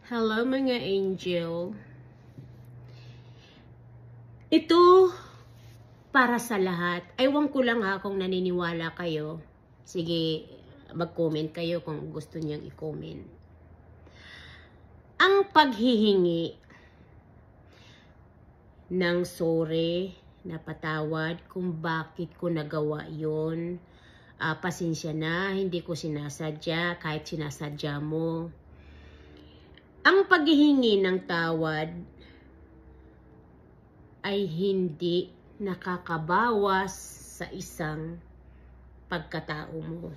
Hello mga angel. Ito para sa lahat. Ewan ko lang ha kung naniniwala kayo. Sige, mag-comment kayo kung gusto niyang i-comment. Ang paghihingi ng sorry, na patawad kung bakit ko nagawa yun. Pasensya na, hindi ko sinasadya kahit sinasadya mo. Ang paghihingi ng tawad ay hindi nakakabawas sa isang pagkatao mo.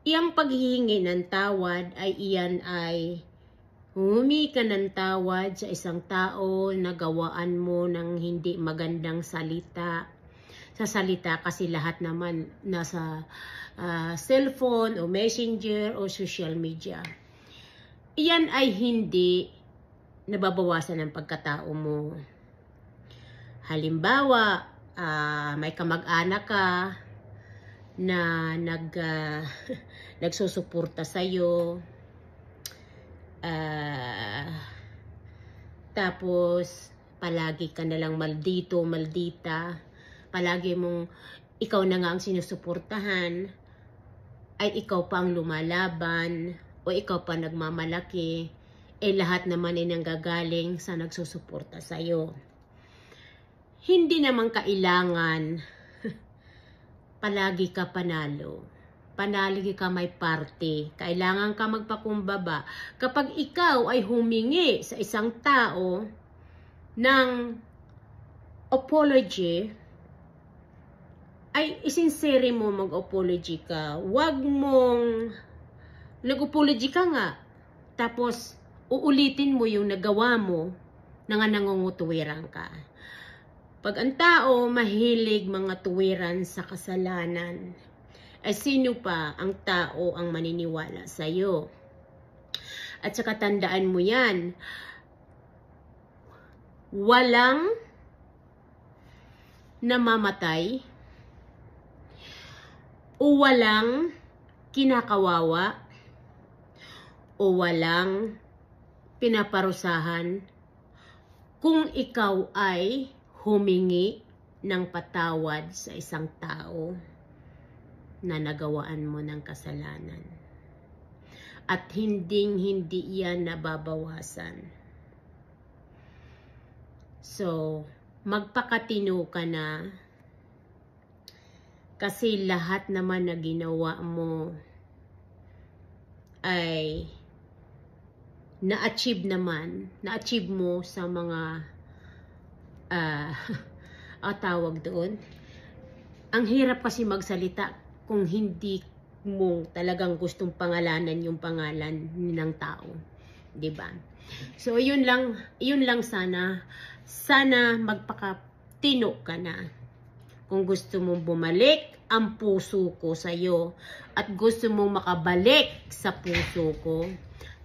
Iyang paghihingi ng tawad ay iyan ay humingi ka ng tawad sa isang tao na gawaan mo ng hindi magandang salita. Sa salita kasi lahat naman nasa cellphone o messenger o social media. Iyan ay hindi nababawasan ng pagkatao mo. Halimbawa, may kamag-anak ka na nagsusuporta sa'yo. Tapos, palagi ka nalang maldito, maldita. Palagi mong ikaw na nga ang sinusuportahan. Ay ikaw pa ang lumalaban. O ikaw pa nagmamalaki, lahat naman ay nanggagaling sa nagsusuporta sa'yo. Hindi naman kailangan palagi ka panalo. Palagi ka may party. Kailangan ka magpakumbaba. Kapag ikaw ay humingi sa isang tao ng apology, ay isinsere mo mag-apology ka. Huwag mong nag-apology ka nga, tapos uulitin mo yung nagawa mo na nga nangungutuwiran ka. Pag ang tao mahilig mga tuwiran sa kasalanan, ay sino pa ang tao ang maniniwala sa'yo? At saka tandaan mo yan, walang namamatay o walang kinakawawa o walang pinaparusahan kung ikaw ay humingi ng patawad sa isang tao na nagawaan mo ng kasalanan. At hindi yan nababawasan. So, magpakatino ka na kasi lahat naman na ginawa mo ay na-achieve mo sa mga tawag doon. Ang hirap kasi magsalita kung hindi mo talagang gustong pangalanan yung pangalan ng tao, 'di ba? So yun lang sana magpakatino ka na. Kung gusto mong bumalik ang puso ko sa iyo at gusto mong makabalik sa puso ko,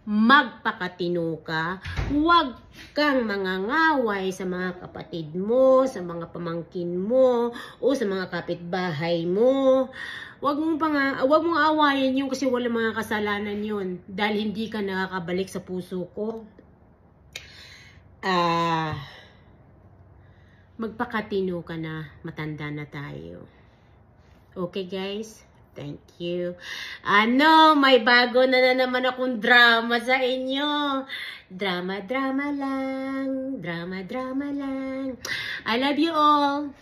magpakatino ka. Huwag kang mangangaway sa mga kapatid mo, sa mga pamangkin mo, o sa mga kapitbahay mo. Huwag mong awayin yun kasi wala mga kasalanan yun. Dahil hindi ka nakakabalik sa puso ko. Magpakatino ka na, matanda na tayo. Okay guys? Thank you. May bago na naman akong drama sa inyo. Drama lang. I love you all.